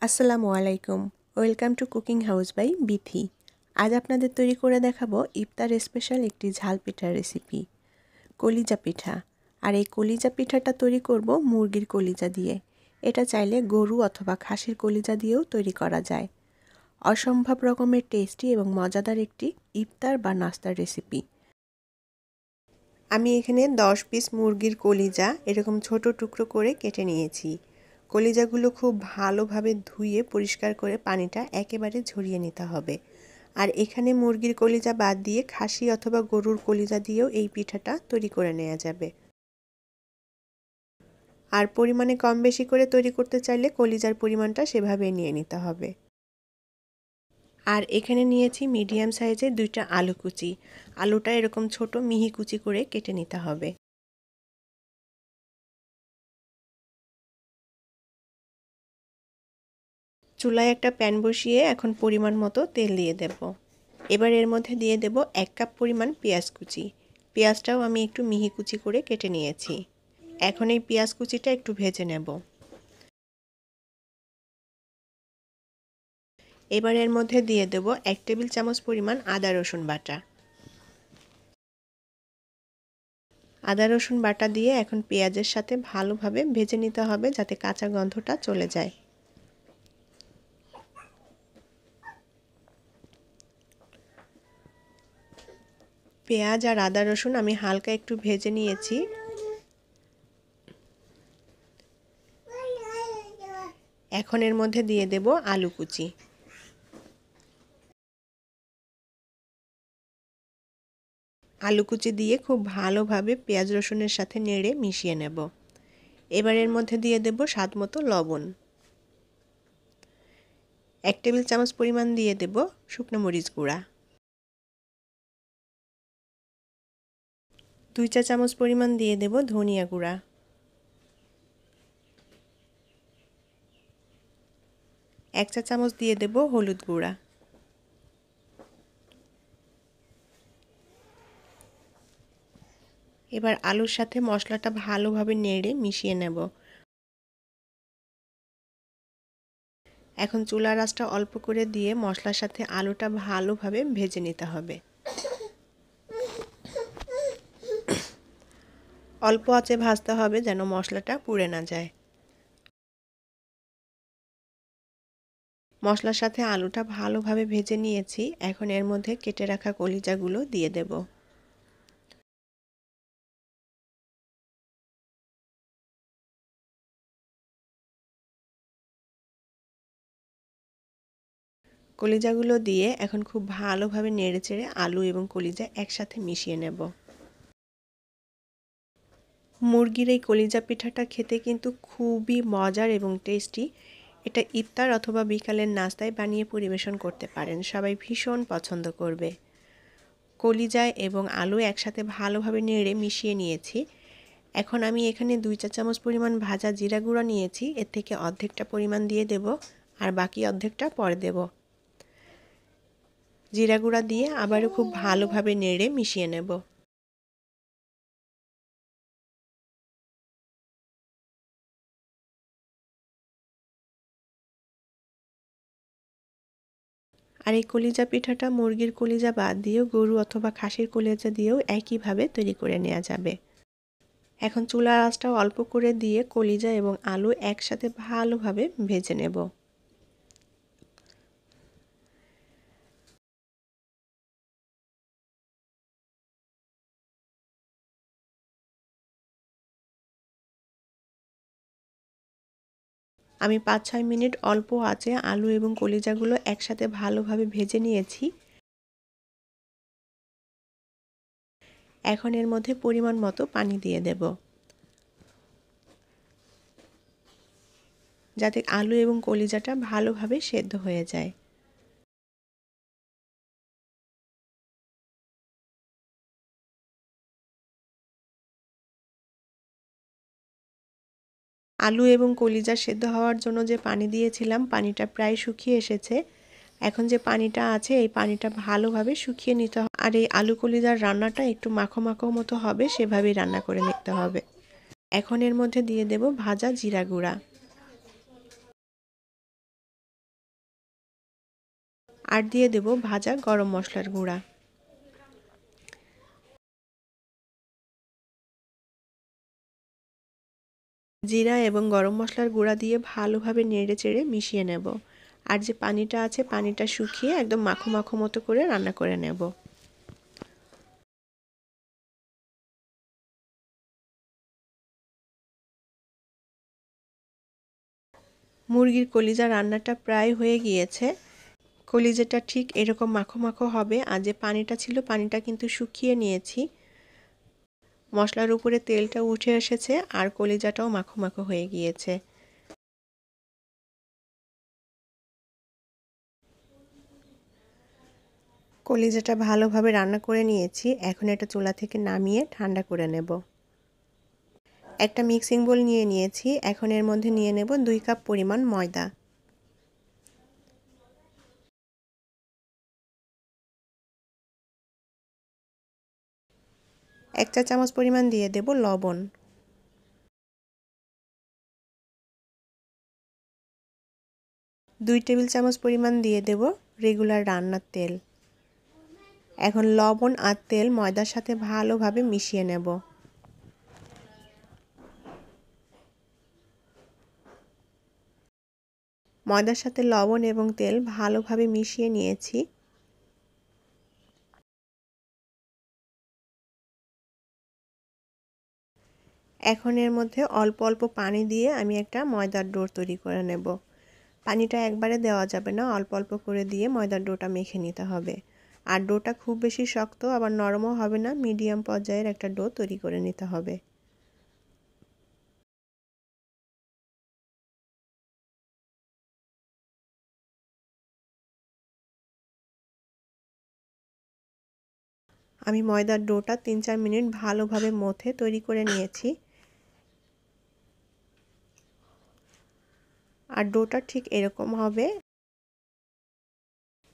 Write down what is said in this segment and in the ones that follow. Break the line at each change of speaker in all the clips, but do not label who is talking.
আসসালামু আলাইকুম। Welcome to cooking house by Bithi. আজ আপনাদের তৈরি করে দেখাবো ইফতার স্পেশাল একটি ঝাল পিঠার রেসিপি, কলিজা পিঠা। আর এই কলিজা পিঠাটা তৈরি করব মুরগির কলিজা দিয়ে। এটা চাইলে গরু অথবা খাসির কলিজা দিয়েও তৈরি করা যায়। অসম্ভব রকমের টেস্টি এবং মজাদার একটি ইফতার বা নাস্তার রেসিপি। আমি এখানে 10 পিস মুরগির কলিজা এরকম ছোট টুকরো করে কেটে নিয়েছি। কলিজাগুলো খুব ভালোভাবে ধুয়ে পরিষ্কার করে পানিটা একেবারে ঝরিয়ে নিতে হবে। আর এখানে মুরগির কলিজা বাদ দিয়ে খাসি অথবা গরুর কলিজা দিয়েও এই পিঠাটা তৈরি করে নেওয়া যাবে। আর পরিমাণে কম বেশি করে তৈরি করতে চাইলে কলিজার পরিমাণটা সেভাবে নিয়ে নিতে হবে। আর এখানে নিয়েছি মিডিয়াম সাইজের 2টা আলু কুচি। আলুটা এরকম ছোট মিহি কুচি করে কেটে নিতে হবে। চুলায় একটা প্যান বসিয়ে এখন পরিমাণ মতো তেল দিয়ে দেব। এবার এর মধ্যে দিয়ে দেব 1 কাপ পরিমাণ পেঁয়াজ কুচি। পেঁয়াজটাও আমি একটু মিহি কুচি করে কেটে নিয়েছি। এখন এই পেঁয়াজ কুচিটা একটু ভেজে নেব। এবার এর মধ্যে দিয়ে দেব 1 টেবিল চামচ পরিমাণ আদা রসুন বাটা। আদা রসুন বাটা দিয়ে এখন পেঁয়াজের সাথে ভালোভাবে ভেজে নিতে হবে যাতে কাঁচা গন্ধটা চলে যায়। পেঁয়াজ আর আদা রসুন আমি হালকা একটু ভেজে নিয়েছি। এখন এর মধ্যে দিয়ে দেব আলু কুচি। আলু কুচি দিয়ে খুব ভালোভাবে পেঁয়াজ রসুনের সাথে নেড়ে মিশিয়ে নেব। এবার এর মধ্যে দিয়ে দেব স্বাদ মতো লবণ। 1 টেবিল চামচ পরিমাণ দিয়ে দেব শুকনো মরিচ গুঁড়া। 2 চা চামচ পরিমাণ দিয়ে দেব ধনিয়া গুঁড়া। 1 চা চামচ দিয়ে দেব হলুদ গুঁড়া। এবার আলুর সাথে মশলাটা ভালোভাবে নেড়ে মিশিয়ে নেব। এখন চুলার আঁচটা অল্প করে দিয়ে মশলার সাথে আলুটা ভালোভাবে ভেজে নিতে হবে। অল্প আঁচে ভাজতে হবে যেন মশলাটা পুড়ে না যায়। মশলার সাথে আলুটা ভালোভাবে ভেজে নিয়েছি। এখন এর মধ্যে কেটে রাখা কলিজাগুলো দিয়ে দেব। কলিজাগুলো দিয়ে এখন খুব ভালোভাবে নেড়েচেড়ে আলু এবং কলিজা একসাথে মিশিয়ে নেব। মুরগির এই কলিজা পিঠাটা খেতে কিন্তু খুবই মজার এবং টেস্টি। এটা ইফতার অথবা বিকালের নাস্তায় বানিয়ে পরিবেশন করতে পারেন, সবাই ভীষণ পছন্দ করবে। কলিজা এবং আলু একসাথে ভালোভাবে নেড়ে মিশিয়ে নিয়েছি। এখন আমি এখানে 2 চা চামচ পরিমাণ ভাজা জিরা গুঁড়ো নিয়েছি। এর থেকে অর্ধেকটা পরিমাণ দিয়ে দেব আর বাকি অর্ধেকটা পরে দেব। জিরা গুঁড়া দিয়ে আবারও খুব ভালোভাবে নেড়ে মিশিয়ে নেব। আর এই কলিজা পিঠাটা মুরগির কলিজা বাদ দিয়েও গরু অথবা খাসির কলিজা দিয়েও একইভাবে তৈরি করে নেওয়া যাবে। এখন চুলার আঁচটাও অল্প করে দিয়ে কলিজা এবং আলু একসাথে ভালোভাবে ভেজে নেব। আমি 5-6 মিনিট অল্প আঁচে আলু এবং কলিজাগুলো একসাথে ভালোভাবে ভেজে নিয়েছি। এখন এর মধ্যে পরিমাণ মতো পানি দিয়ে দেব যাতে আলু এবং কলিজাটা ভালোভাবে সেদ্ধ হয়ে যায়। আলু এবং কলিজা সেদ্ধ হওয়ার জন্য যে পানি দিয়েছিলাম পানিটা প্রায় শুকিয়ে এসেছে। এখন যে পানিটা আছে এই পানিটা ভালোভাবে শুকিয়ে নিতে হবে। আর এই আলু কলিজার রান্নাটা একটু মাখো মাখো মতো হবে, সেভাবেই রান্না করে নিতে হবে। এখন এর মধ্যে দিয়ে দেব ভাজা জিরা গুঁড়া। আর দিয়ে দেব ভাজা গরম মশলার গুঁড়া। জিরা এবং গরম মশলার গুঁড়া দিয়ে ভালোভাবে নেড়েচেড়ে মিশিয়ে নেব। আর যে পানিটা আছে পানিটা শুকিয়ে একদম মাখো মাখো মতো করে রান্না করে নেব। মুরগির কলিজা রান্নাটা প্রায় হয়ে গিয়েছে। কলিজাটা ঠিক এরকম মাখো মাখো হবে। আর যে পানিটা ছিল পানিটা কিন্তু শুকিয়ে নিয়েছি। মশলার উপরে তেলটা উঠে এসেছে আর কলিজাটাও মাখো মাখো হয়ে গিয়েছে। কলিজাটা ভালোভাবে রান্না করে নিয়েছি। এখন এটা চুলা থেকে নামিয়ে ঠান্ডা করে নেব। একটা মিক্সিং বোল নিয়ে নিয়েছি। এখন এর মধ্যে নিয়ে নেব 2 কাপ পরিমাণ ময়দা। 1 চা চামচ পরিমাণ দিয়ে দেব লবণ। 2 টেবিল চামচ পরিমাণ দিয়ে দেব রেগুলার রান্নার তেল। এখন লবণ আর তেল ময়দার সাথে ভালোভাবে মিশিয়ে নেব। ময়দার সাথে লবণ এবং তেল ভালোভাবে মিশিয়ে নিয়েছি। এখন এর মধ্যে অল্প অল্প পানি দিয়ে আমি একটা ময়দার ডো তৈরি করে নেব। পানিটা একবারে দেওয়া যাবে না, অল্প অল্প করে দিয়ে ময়দার ডোটা মেখে নিতে হবে। আর ডোটা খুব বেশি শক্ত আবার নরমও হবে না, মিডিয়াম পর্যায়ের একটা ডো তৈরি করে নিতে হবে। আমি ময়দার ডোটা 3-4 মিনিট ভালোভাবে মথে তৈরি করে নিয়েছি। আর ডোটা ঠিক এরকম হবে,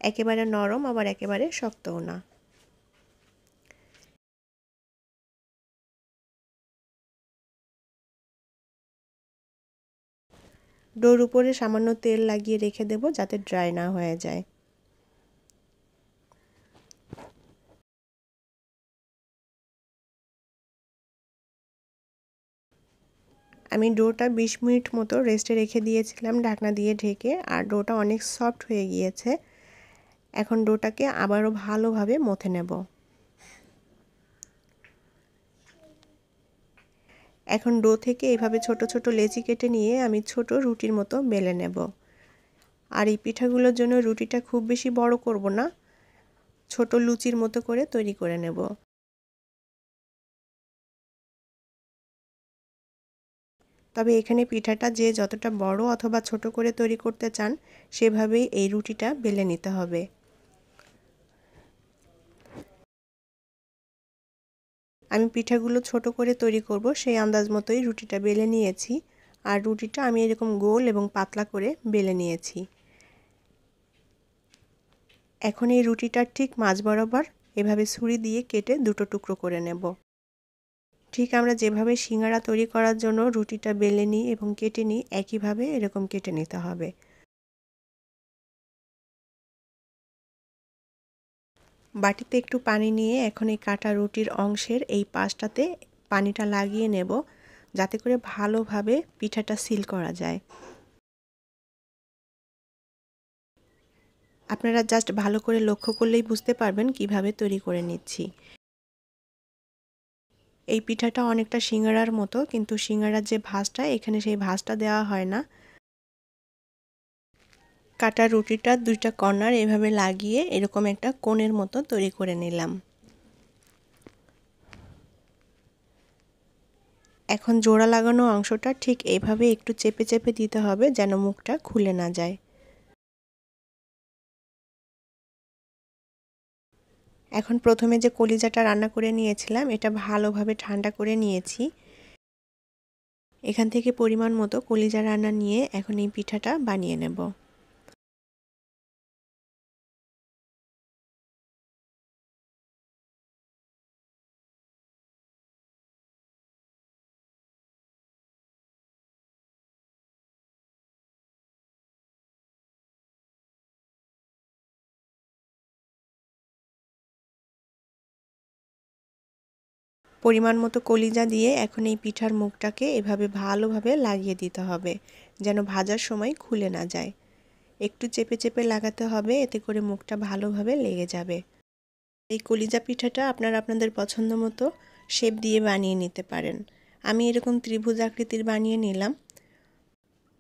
একেবারে নরম আবার একেবারে শক্তও না। ডোর উপরে সামান্য তেল লাগিয়ে রেখে দেব যাতে ড্রাই না হয়ে যায়। আমি ডোটা 20 মিনিট মতো রেস্টে রেখে দিয়েছিলাম ঢাকনা দিয়ে ঢেকে। আর ডোটা অনেক সফট হয়ে গিয়েছে। এখন ডোটাকে আবারও ভালোভাবে মথে নেব। এখন ডো থেকে এভাবে ছোট ছোট লেচি কেটে নিয়ে আমি ছোট রুটির মতো বেলে নেব। আর এই পিঠাগুলোর জন্য রুটিটা খুব বেশি বড় করব না, ছোট লুচির মতো করে তৈরি করে নেব। তবে এখানে পিঠাটা যে যতটা বড় অথবা ছোট করে তৈরি করতে চান সেভাবেই এই রুটিটা বেলে নিতে হবে। আমি পিঠাগুলো ছোট করে তৈরি করব সেই আন্দাজ মতোই রুটিটা বেলে নিয়েছি। আর রুটিটা আমি এরকম গোল এবং পাতলা করে বেলে নিয়েছি। এখন এই রুটিটার ঠিক মাঝ বরাবর এভাবে ছুরি দিয়ে কেটে দুটো টুকরো করে নেব। ঠিক আমরা যেভাবে সিঙ্গারা তৈরি করার জন্য রুটিটা বেলে নিই এবং কেটে নিই একইভাবে এরকম কেটে নিতে হবে। বাটিতে একটু পানি নিয়ে এখন এই কাটা রুটির অংশের এই পাশটাতে পানিটা লাগিয়ে নেব যাতে করে ভালোভাবে পিঠাটা সিল করা যায়। আপনারা জাস্ট ভালো করে লক্ষ্য করলেই বুঝতে পারবেন কিভাবে তৈরি করে নিচ্ছি। এই পিঠাটা অনেকটা সিঙ্গারার মতো, কিন্তু সিঙ্গারার যে ভাঁজটা এখানে সেই ভাঁজটা দেওয়া হয় না। কাটা রুটিটা 2টা কর্নার এভাবে লাগিয়ে এরকম একটা কোণের মতো তৈরি করে নিলাম। এখন জোড়া লাগানো অংশটা ঠিক এইভাবে একটু চেপে চেপে দিতে হবে যেন মুখটা খুলে না যায়। এখন প্রথমে যে কলিজাটা রান্না করে নিয়েছিলাম এটা ভালোভাবে ঠান্ডা করে নিয়েছি। এখান থেকে পরিমাণ মতো কলিজা রান্না নিয়ে এখন এই পিঠাটা বানিয়ে নেব। পরিমাণ মতো কলিজা দিয়ে এখন এই পিঠার মুখটাকে এভাবে ভালোভাবে লাগিয়ে দিতে হবে, যেন ভাজার সময় খুলে না যায়। একটু চেপে চেপে লাগাতে হবে, এতে করে মুখটা ভালোভাবে লেগে যাবে। এই কলিজা পিঠাটা আপনারা আপনাদের পছন্দ মতো শেপ দিয়ে বানিয়ে নিতে পারেন। আমি এরকম ত্রিভুজ আকৃতির বানিয়ে নিলাম।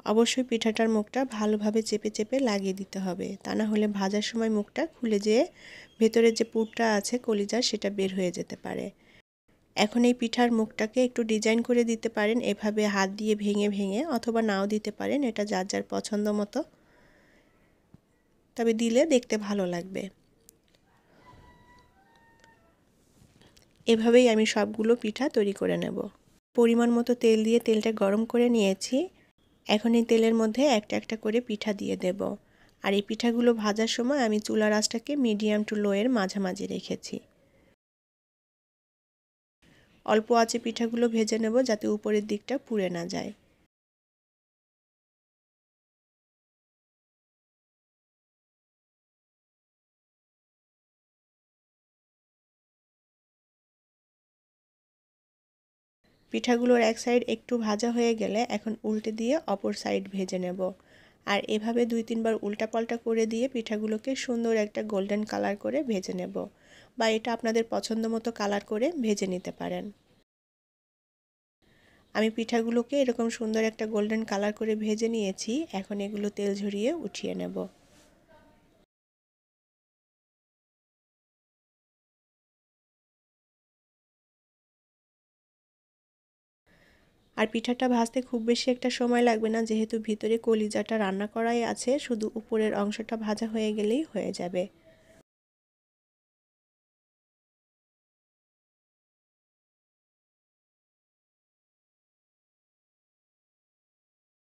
অবশ্যই পিঠাটার মুখটা ভালোভাবে চেপে চেপে লাগিয়ে দিতে হবে, তা না হলে ভাজার সময় মুখটা খুলে যেয়ে ভেতরে যে পুরটা আছে কলিজার সেটা বের হয়ে যেতে পারে। এখন এই পিঠার মুখটাকে একটু ডিজাইন করে দিতে পারেন, এভাবে হাত দিয়ে ভেঙে ভেঙে, অথবা নাও দিতে পারেন, এটা যার যার পছন্দ মতো, তবে দিলে দেখতে ভালো লাগবে। এভাবেই আমি সবগুলো পিঠা তৈরি করে নেব। পরিমাণ মতো তেল দিয়ে তেলটা গরম করে নিয়েছি। এখন এই তেলের মধ্যে একটা একটা করে পিঠা দিয়ে দেব। আর এই পিঠাগুলো ভাজার সময় আমি চুলার আঁচটাকে মিডিয়াম টু লো এর মাঝামাঝি রেখেছি। অল্প আঁচে পিঠাগুলো ভেজে নেব, যাতে উপরের দিকটা পুড়ে না যায়। পিঠাগুলোর এক সাইড একটু ভাজা হয়ে গেলে এখন উল্টে দিয়ে অপর সাইড ভেজে নেব। আর এভাবে 2-3 বার উল্টাপাল্টা করে দিয়ে পিঠাগুলোকে সুন্দর একটা গোল্ডেন কালার করে ভেজে নেব, বা এটা আপনাদের পছন্দ মতো কালার করে ভেজে নিতে পারেন। আমি পিঠাগুলোকে এরকম সুন্দর একটা গোল্ডেন কালার করে ভেজে নিয়েছি। এখন এগুলো তেল ঝরিয়ে উঠিয়ে নেব। আর পিঠাটা ভাজতে খুব বেশি একটা সময় লাগবে না, যেহেতু ভিতরে কলিজাটা রান্না করাই আছে, শুধু উপরের অংশটা ভাজা হয়ে গেলেই হয়ে যাবে।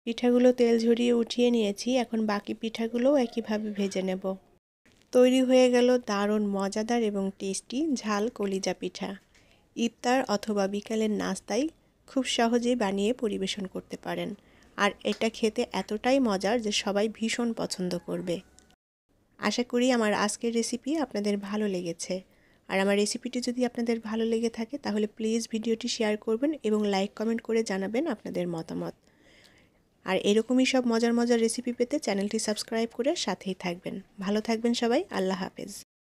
পিঠাগুলো তেল ঝরিয়ে উঠিয়ে নিয়েছি। এখন বাকি পিঠাগুলোও একইভাবে ভেজে নেব। তৈরি হয়ে গেল দারুণ মজাদার এবং টেস্টি ঝাল কলিজা পিঠা। ইফতার অথবা বিকালের নাস্তায় খুব সহজেই বানিয়ে পরিবেশন করতে পারেন। আর এটা খেতে এতটাই মজার যে সবাই ভীষণ পছন্দ করবে। আশা করি আমার আজকের রেসিপি আপনাদের ভালো লেগেছে। আর আমার রেসিপিটি যদি আপনাদের ভালো লেগে থাকে তাহলে প্লিজ ভিডিওটি শেয়ার করবেন এবং লাইক কমেন্ট করে জানাবেন আপনাদের মতামত। আর এরকমই সব মজার মজার রেসিপি পেতে চ্যানেলটি সাবস্ক্রাইব করে সাথেই থাকবেন। ভালো থাকবেন সবাই। আল্লাহ হাফেজ।